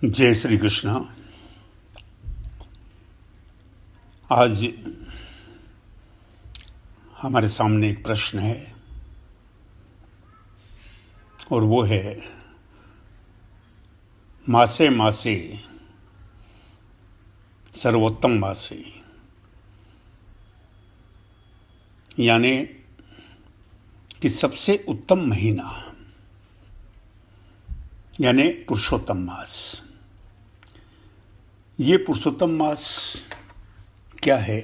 जय श्री कृष्णा। आज हमारे सामने एक प्रश्न है और वो है मासे मासे सर्वोत्तम मासे, यानी कि सबसे उत्तम महीना यानी पुरुषोत्तम मास। ये पुरुषोत्तम मास क्या है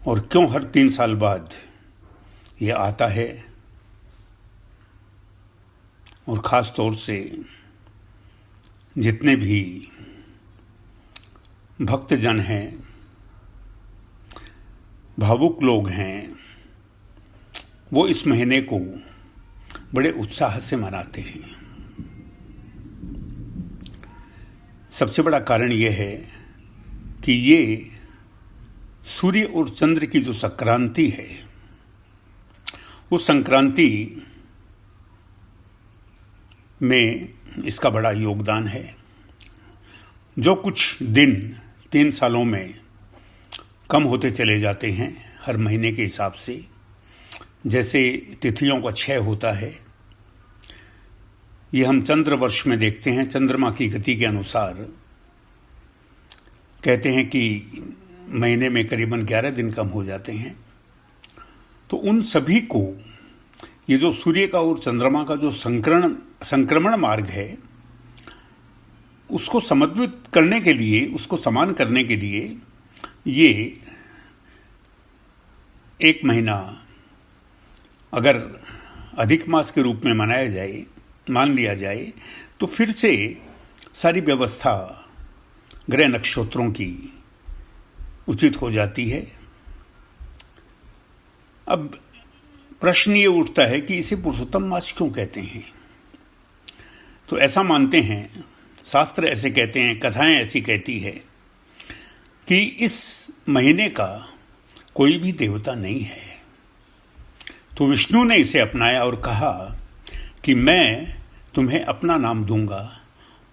और क्यों हर 3 साल बाद ये आता है, और ख़ास तौर से जितने भी भक्तजन हैं, भावुक लोग हैं, वो इस महीने को बड़े उत्साह से मनाते हैं। सबसे बड़ा कारण यह है कि ये सूर्य और चंद्र की जो संक्रांति है, उस संक्रांति में इसका बड़ा योगदान है। जो कुछ दिन 3 सालों में कम होते चले जाते हैं हर महीने के हिसाब से, जैसे तिथियों का क्षय होता है, ये हम चंद्र वर्ष में देखते हैं। चंद्रमा की गति के अनुसार कहते हैं कि महीने में करीबन 11 दिन कम हो जाते हैं। तो उन सभी को ये जो सूर्य का और चंद्रमा का जो संक्रमण मार्ग है, उसको समन्वित करने के लिए, उसको समान करने के लिए ये एक महीना अगर अधिक मास के रूप में मान लिया जाए, तो फिर से सारी व्यवस्था ग्रह नक्षत्रों की उचित हो जाती है। अब प्रश्न ये उठता है कि इसे पुरुषोत्तम मास क्यों कहते हैं। तो ऐसा मानते हैं, शास्त्र ऐसे कहते हैं, कथाएं ऐसी कहती है कि इस महीने का कोई भी देवता नहीं है। तो विष्णु ने इसे अपनाया और कहा कि मैं तुम्हें अपना नाम दूंगा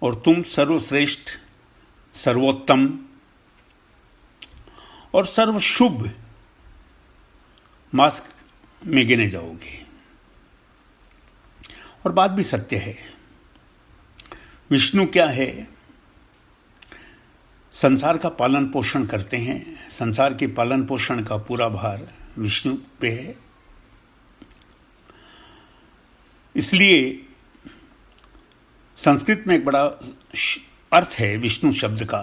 और तुम सर्वश्रेष्ठ, सर्वोत्तम और सर्वशुभ मास में गिने जाओगे। और बात भी सत्य है। विष्णु क्या है? संसार का पालन पोषण करते हैं। संसार के पालन पोषण का पूरा भार विष्णु पे है। इसलिए संस्कृत में एक बड़ा अर्थ है विष्णु शब्द का।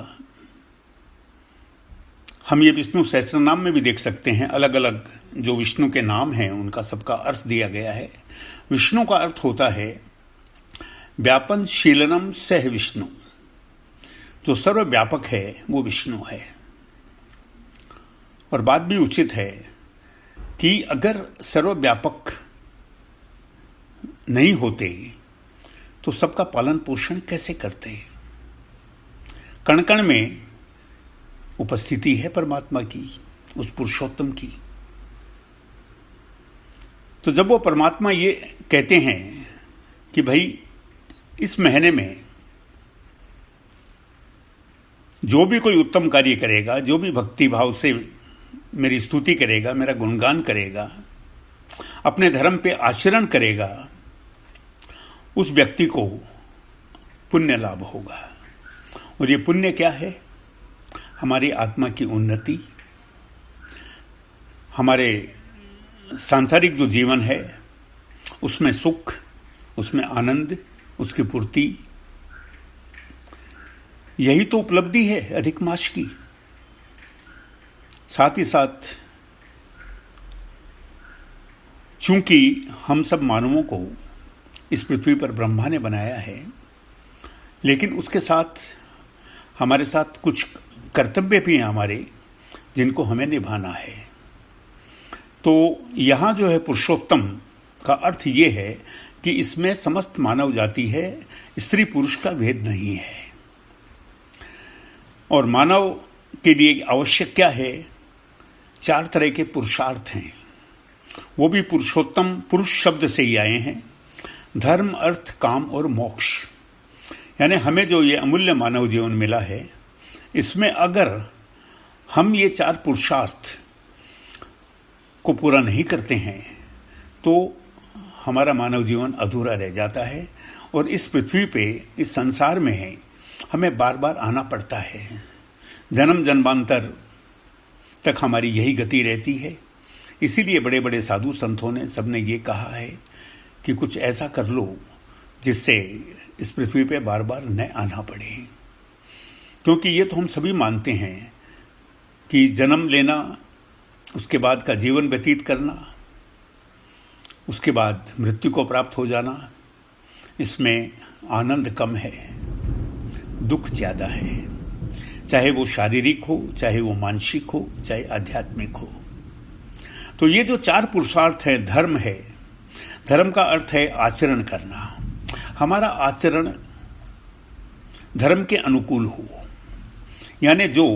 हम ये विष्णु सहस्त्र नाम में भी देख सकते हैं। अलग अलग जो विष्णु के नाम हैं, उनका सबका अर्थ दिया गया है। विष्णु का अर्थ होता है व्यापन शीलनम सह विष्णु। जो सर्वव्यापक है वो विष्णु है। और बात भी उचित है कि अगर सर्वव्यापक नहीं होते तो सबका पालन पोषण कैसे करते? कण कण में उपस्थिति है परमात्मा की, उस पुरुषोत्तम की। तो जब वो परमात्मा ये कहते हैं कि भाई इस महीने में जो भी कोई उत्तम कार्य करेगा, जो भी भक्ति भाव से मेरी स्तुति करेगा, मेरा गुणगान करेगा, अपने धर्म पे आचरण करेगा, उस व्यक्ति को पुण्य लाभ होगा। और ये पुण्य क्या है? हमारी आत्मा की उन्नति, हमारे सांसारिक जो जीवन है उसमें सुख, उसमें आनंद, उसकी पूर्ति। यही तो उपलब्धि है अधिक मास की। साथ ही साथ चूंकि हम सब मानवों को इस पृथ्वी पर ब्रह्मा ने बनाया है, लेकिन उसके साथ हमारे साथ कुछ कर्तव्य भी हैं हमारे, जिनको हमें निभाना है। तो यहाँ जो है पुरुषोत्तम का अर्थ ये है कि इसमें समस्त मानव जाति है, स्त्री पुरुष का भेद नहीं है। और मानव के लिए आवश्यक क्या है? 4 तरह के पुरुषार्थ हैं। वो भी पुरुषोत्तम, पुरुष शब्द से ही आए हैं। धर्म, अर्थ, काम और मोक्ष, यानी हमें जो ये अमूल्य मानव जीवन मिला है, इसमें अगर हम ये 4 पुरुषार्थ को पूरा नहीं करते हैं तो हमारा मानव जीवन अधूरा रह जाता है और इस पृथ्वी पे, इस संसार में है, हमें बार बार आना पड़ता है। जन्म जन्मांतर तक हमारी यही गति रहती है। इसीलिए बड़े बड़े साधु संतों ने, सबने ये कहा है कि कुछ ऐसा कर लो जिससे इस पृथ्वी पे बार बार न आना पड़े। क्योंकि ये तो हम सभी मानते हैं कि जन्म लेना, उसके बाद का जीवन व्यतीत करना, उसके बाद मृत्यु को प्राप्त हो जाना, इसमें आनंद कम है, दुख ज़्यादा है। चाहे वो शारीरिक हो, चाहे वो मानसिक हो, चाहे आध्यात्मिक हो। तो ये जो 4 पुरुषार्थ हैं, धर्म है, धर्म का अर्थ है आचरण करना। हमारा आचरण धर्म के अनुकूल हो, यानी जो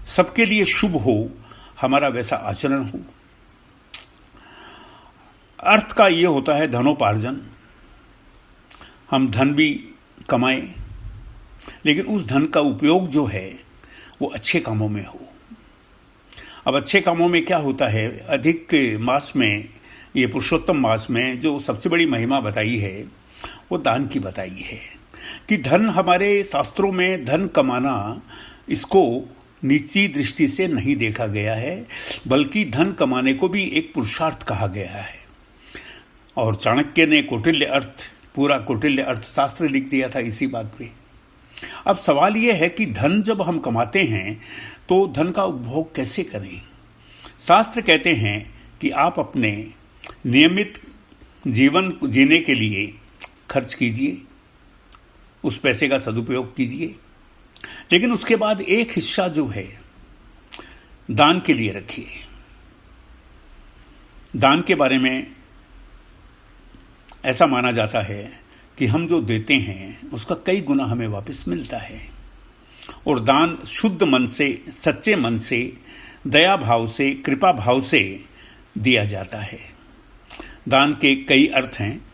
सबके लिए शुभ हो, हमारा वैसा आचरण हो। अर्थ का ये होता है धनोपार्जन, हम धन भी कमाएं, लेकिन उस धन का उपयोग जो है वो अच्छे कामों में हो। अब अच्छे कामों में क्या होता है, अधिक मास में, ये पुरुषोत्तम मास में जो सबसे बड़ी महिमा बताई है वो दान की बताई है कि धन, हमारे शास्त्रों में धन कमाना, इसको नीची दृष्टि से नहीं देखा गया है, बल्कि धन कमाने को भी एक पुरुषार्थ कहा गया है। और चाणक्य ने कौटिल्य अर्थ, पूरा कौटिल्य अर्थशास्त्र लिख दिया था इसी बात पे। अब सवाल ये है कि धन जब हम कमाते हैं तो धन का उपभोग कैसे करें। शास्त्र कहते हैं कि आप अपने नियमित जीवन जीने के लिए खर्च कीजिए, उस पैसे का सदुपयोग कीजिए, लेकिन उसके बाद एक हिस्सा जो है दान के लिए रखिए। दान के बारे में ऐसा माना जाता है कि हम जो देते हैं उसका कई गुना हमें वापस मिलता है। और दान शुद्ध मन से, सच्चे मन से, दया भाव से, कृपा भाव से दिया जाता है। दान के कई अर्थ हैं।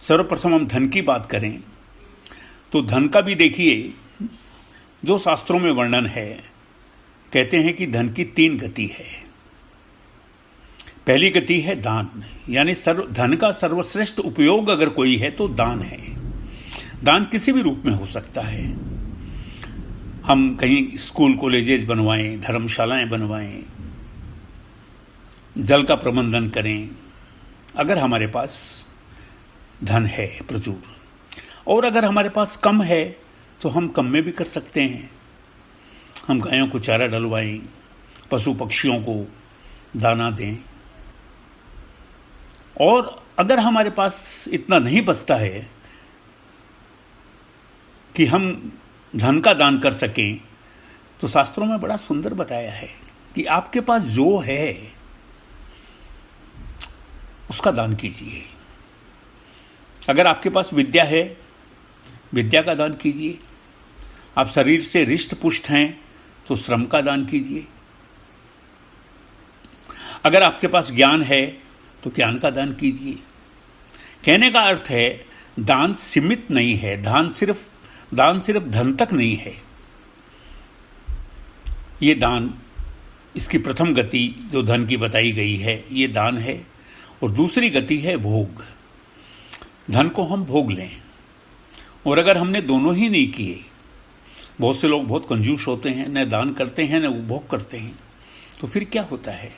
सर्वप्रथम हम धन की बात करें तो धन का भी देखिए, जो शास्त्रों में वर्णन है, कहते हैं कि धन की 3 गति है। पहली गति है दान, यानी धन का सर्वश्रेष्ठ उपयोग अगर कोई है तो दान है। दान किसी भी रूप में हो सकता है। हम कहीं स्कूल कॉलेजेस बनवाएं, धर्मशालाएं बनवाएं, जल का प्रबंधन करें, अगर हमारे पास धन है प्रचुर। और अगर हमारे पास कम है तो हम कम में भी कर सकते हैं। हम गायों को चारा डलवाएं, पशु पक्षियों को दाना दें। और अगर हमारे पास इतना नहीं बचता है कि हम धन का दान कर सकें, तो शास्त्रों में बड़ा सुंदर बताया है कि आपके पास जो है उसका दान कीजिए। अगर आपके पास विद्या है, विद्या का दान कीजिए। आप शरीर से रिष्ट पुष्ट हैं तो श्रम का दान कीजिए। अगर आपके पास ज्ञान है तो ज्ञान का दान कीजिए। कहने का अर्थ है दान सीमित नहीं है, दान सिर्फ धन तक नहीं है। ये दान, इसकी प्रथम गति जो धन की बताई गई है, ये दान है। और दूसरी गति है भोग। धन को हम भोग लें। और अगर हमने दोनों ही नहीं किए, बहुत से लोग बहुत कंजूस होते हैं, न दान करते हैं न उपभोग करते हैं, तो फिर क्या होता है?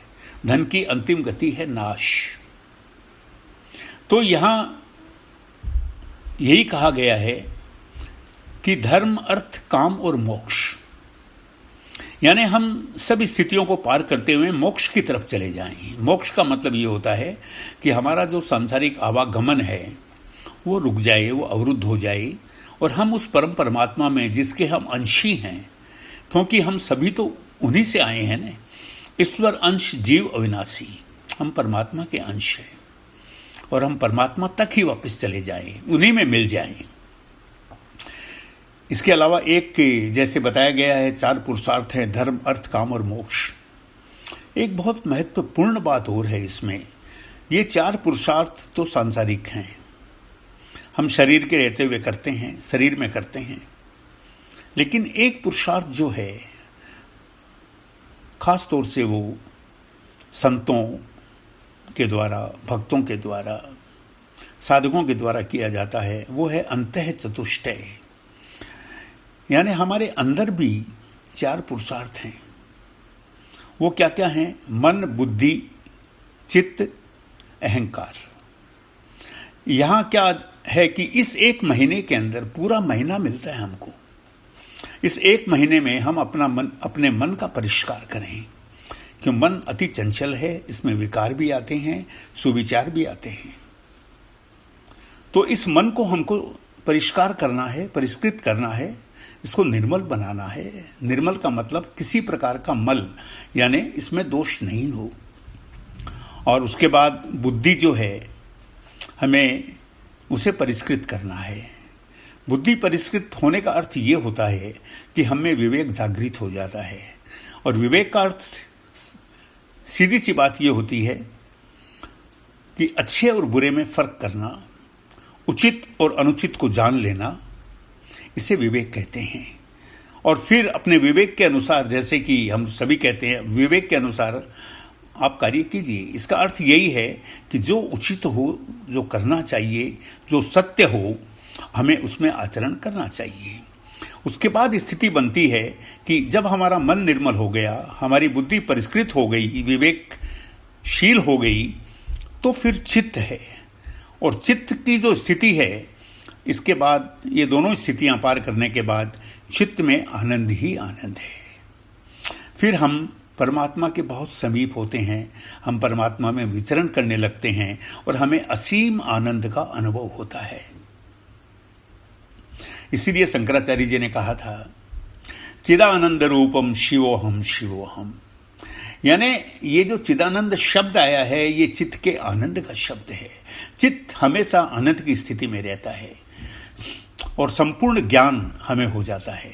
धन की अंतिम गति है नाश। तो यहां यही कहा गया है कि धर्म, अर्थ, काम और मोक्ष, यानी हम सब स्थितियों को पार करते हुए मोक्ष की तरफ चले जाएं। मोक्ष का मतलब ये होता है कि हमारा जो सांसारिक आवागमन है वो रुक जाए, वो अवरुद्ध हो जाए, और हम उस परम परमात्मा में, जिसके हम अंशी हैं, क्योंकि हम सभी तो उन्हीं से आए हैं ना। ईश्वर अंश जीव अविनाशी, हम परमात्मा के अंश हैं और हम परमात्मा तक ही वापस चले जाएं, उन्हीं में मिल जाएं। इसके अलावा एक, जैसे बताया गया है, 4 पुरुषार्थ हैं, धर्म, अर्थ, काम और मोक्ष। एक बहुत महत्वपूर्ण बात और है इसमें, ये 4 पुरुषार्थ तो सांसारिक हैं, हम शरीर के रहते हुए करते हैं, शरीर में करते हैं। लेकिन एक पुरुषार्थ जो है, खास तौर से वो संतों के द्वारा, भक्तों के द्वारा, साधकों के द्वारा किया जाता है, वो है अंतः चतुष्टय। यानी हमारे अंदर भी 4 पुरुषार्थ हैं। वो क्या क्या हैं? मन, बुद्धि, चित्त, अहंकार। यहाँ क्या है कि इस एक महीने के अंदर पूरा महीना मिलता है हमको। इस एक महीने में हम अपने मन का परिष्कार करें, क्यों मन अति चंचल है, इसमें विकार भी आते हैं, सुविचार भी आते हैं। तो इस मन को हमको परिष्कार करना है, परिष्कृत करना है, इसको निर्मल बनाना है। निर्मल का मतलब किसी प्रकार का मल, यानी इसमें दोष नहीं हो। और उसके बाद बुद्धि जो है, हमें उसे परिष्कृत करना है। बुद्धि परिष्कृत होने का अर्थ ये होता है कि हमें विवेक जागृत हो जाता है। और विवेक का अर्थ सीधी सी बात ये होती है कि अच्छे और बुरे में फर्क करना, उचित और अनुचित को जान लेना, इसे विवेक कहते हैं। और फिर अपने विवेक के अनुसार, जैसे कि हम सभी कहते हैं, विवेक के अनुसार आप कार्य कीजिए। इसका अर्थ यही है कि जो उचित हो, जो करना चाहिए, जो सत्य हो, हमें उसमें आचरण करना चाहिए। उसके बाद स्थिति बनती है कि जब हमारा मन निर्मल हो गया, हमारी बुद्धि परिष्कृत हो गई, विवेकशील हो गई, तो फिर चित्त है। और चित्त की जो स्थिति है, इसके बाद ये दोनों स्थितियां पार करने के बाद चित्त में आनंद ही आनंद है। फिर हम परमात्मा के बहुत समीप होते हैं, हम परमात्मा में विचरण करने लगते हैं और हमें असीम आनंद का अनुभव होता है। इसीलिए शंकराचार्य जी ने कहा था, चिदानंद रूपम शिवोहम शिवोहम। यानी ये जो चिदानंद शब्द आया है, ये चित्त के आनंद का शब्द है। चित्त हमेशा आनंद की स्थिति में रहता है और संपूर्ण ज्ञान हमें हो जाता है।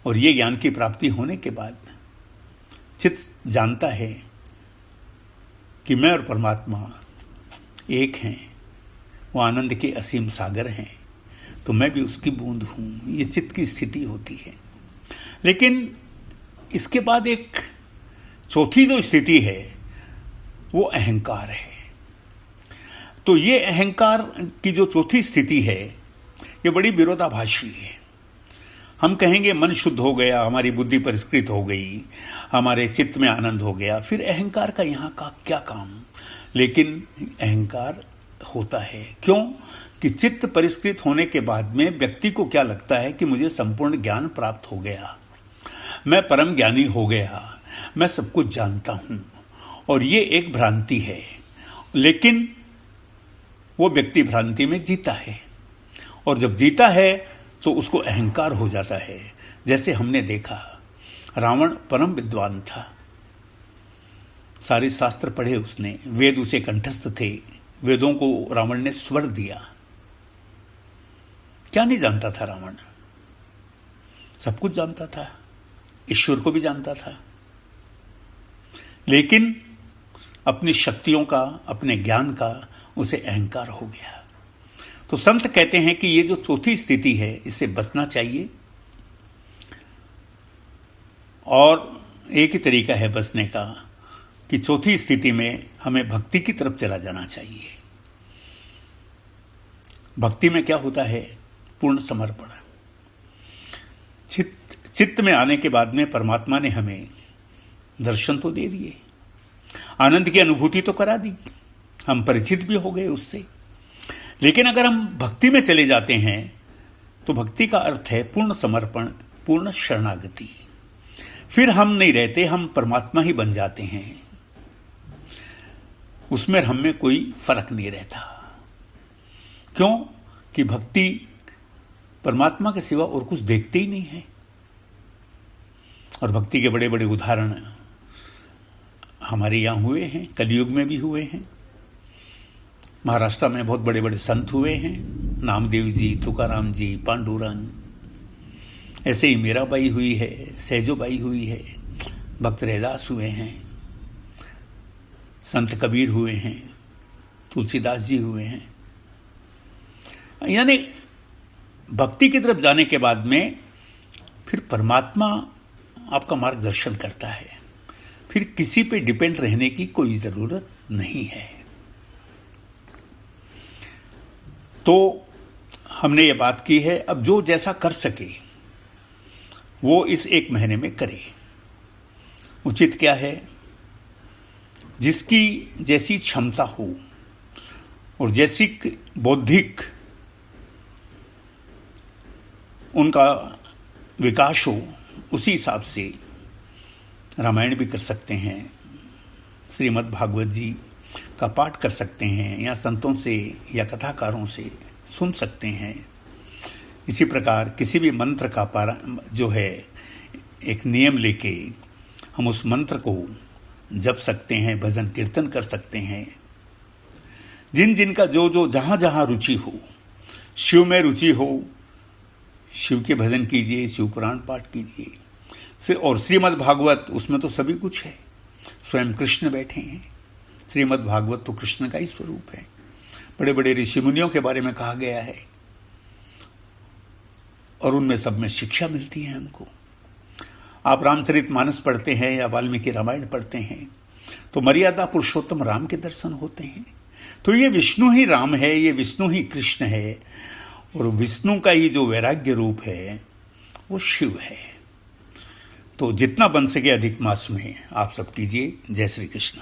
और ये ज्ञान की प्राप्ति होने के बाद चित्त जानता है कि मैं और परमात्मा एक हैं, वो आनंद के असीम सागर हैं, तो मैं भी उसकी बूंद हूँ। ये चित्त की स्थिति होती है। लेकिन इसके बाद एक चौथी जो स्थिति है, वो अहंकार है। तो ये अहंकार की जो चौथी स्थिति है, ये बड़ी विरोधाभासी है। हम कहेंगे मन शुद्ध हो गया, हमारी बुद्धि परिष्कृत हो गई, हमारे चित्त में आनंद हो गया, फिर अहंकार का यहाँ का क्या काम? लेकिन अहंकार होता है। क्यों? कि चित्त परिष्कृत होने के बाद में व्यक्ति को क्या लगता है कि मुझे संपूर्ण ज्ञान प्राप्त हो गया, मैं परम ज्ञानी हो गया, मैं सब कुछ जानता हूँ। और ये एक भ्रांति है। लेकिन वो व्यक्ति भ्रांति में जीता है, और जब जीता है तो उसको अहंकार हो जाता है। जैसे हमने देखा, रावण परम विद्वान था, सारे शास्त्र पढ़े उसने, वेद उसे कंठस्थ थे, वेदों को रावण ने स्वर दिया। क्या नहीं जानता था रावण? सब कुछ जानता था, ईश्वर को भी जानता था। लेकिन अपनी शक्तियों का, अपने ज्ञान का उसे अहंकार हो गया। तो संत कहते हैं कि ये जो चौथी स्थिति है, इससे बचना चाहिए। और एक ही तरीका है बचने का कि चौथी स्थिति में हमें भक्ति की तरफ चला जाना चाहिए। भक्ति में क्या होता है? पूर्ण समर्पण। चित्त में आने के बाद में परमात्मा ने हमें दर्शन तो दे दिए, आनंद की अनुभूति तो करा दी, हम परिचित भी हो गए उससे। लेकिन अगर हम भक्ति में चले जाते हैं तो भक्ति का अर्थ है पूर्ण समर्पण, पूर्ण शरणागति। फिर हम नहीं रहते, हम परमात्मा ही बन जाते हैं। उसमें हम में कोई फर्क नहीं रहता। क्यों? कि भक्ति परमात्मा के सिवा और कुछ देखते ही नहीं है। और भक्ति के बड़े बड़े उदाहरण हमारे यहाँ हुए हैं, कलयुग में भी हुए हैं। महाराष्ट्र में बहुत बड़े बड़े संत हुए हैं, नामदेव जी, तुकाराम जी, पांडुरंग। ऐसे ही मीराबाई हुई है, सहजोबाई हुई है, भक्त रैदास हुए हैं, संत कबीर हुए हैं, तुलसीदास जी हुए हैं। यानी भक्ति की तरफ जाने के बाद में फिर परमात्मा आपका मार्गदर्शन करता है, फिर किसी पे डिपेंड रहने की कोई जरूरत नहीं है। तो हमने ये बात की है, अब जो जैसा कर सके वो इस 1 महीने में करे। उचित क्या है, जिसकी जैसी क्षमता हो और जैसी बौद्धिक उनका विकास हो, उसी हिसाब से रामायण भी कर सकते हैं, श्रीमद् भागवत जी का पाठ कर सकते हैं, या संतों से या कथाकारों से सुन सकते हैं। इसी प्रकार किसी भी मंत्र का जो है एक नियम लेके हम उस मंत्र को जप सकते हैं, भजन कीर्तन कर सकते हैं। जिन जिनका जो जो जहाँ जहाँ रुचि हो, शिव में रुचि हो, शिव के भजन कीजिए, शिव पुराण पाठ कीजिए। और श्रीमद् भागवत, उसमें तो सभी कुछ है, स्वयं कृष्ण बैठे हैं। श्रीमद् भागवत तो कृष्ण का ही स्वरूप है। बड़े बड़े ऋषि मुनियों के बारे में कहा गया है और उनमें सब में शिक्षा मिलती है हमको। आप रामचरितमानस पढ़ते हैं या वाल्मीकि रामायण पढ़ते हैं तो मर्यादा पुरुषोत्तम राम के दर्शन होते हैं। तो ये विष्णु ही राम है, ये विष्णु ही कृष्ण है, और विष्णु का ही जो वैराग्य रूप है वो शिव है। तो जितना बन सके अधिक मास में आप सब कीजिए। जय श्री कृष्ण।